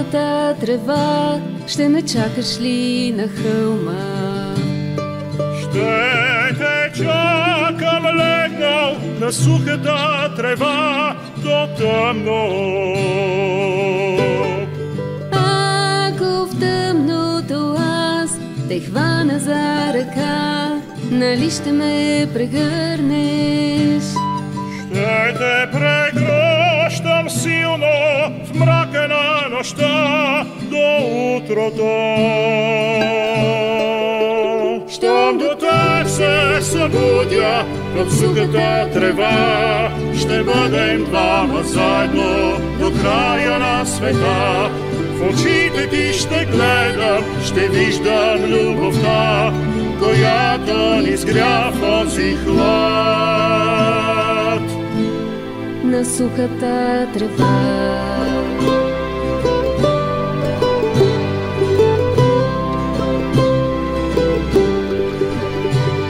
сухата трева, ще ме чакаш ли на хълма? Ще те чакам легнал на сухата трева до тъмно. Ако в тъмното аз те хвана за ръка, нали ще ме прегърнеш? Ще те прегръщам силно в мрака на нощта до утрото. Щом до теб се събудя в сухата трева, ще бъдем двама заедно до края на света. В очите ти ще гледам, ще виждам любовта, която ни сгря в онзи хлад на сухата трева.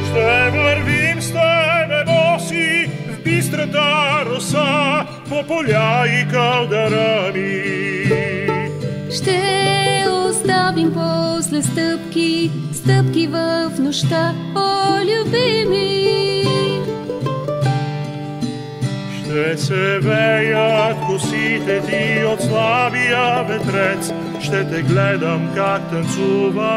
Ще вървим с тебе боси в бистрата роса по поля и калдарами. Ще оставим после стъпки, стъпки в нощта, о, любими. Ще се веят косите ти от слабия ветрец, ще те гледам как танцуваш.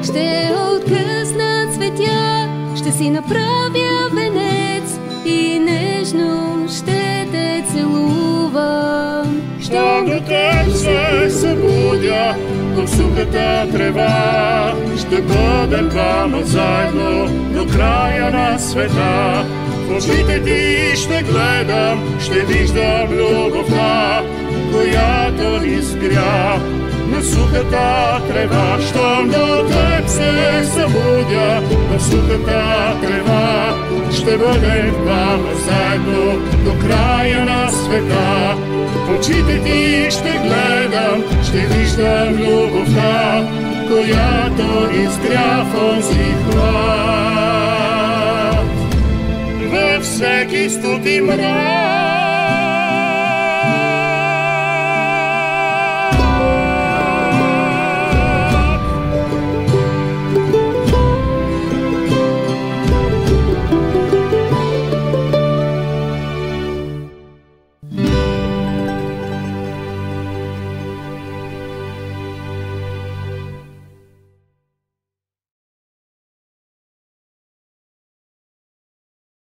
Ще откъснат цветя, ще си направя венец и нежно ще те целувам. Щом до теб се събудя в сухата трева, ще бъдем двама заедно до края на света. В очите ти ще гледам, ще виждам любовта, която ни сгря на сухата трева. Щом до теб се събудя в сухата трева, ще бъдем двама заедно до края на света. В очите ти ще гледам, ще виждам любовта, която ни сгря в онзи хлад. Във всеки студ и мрак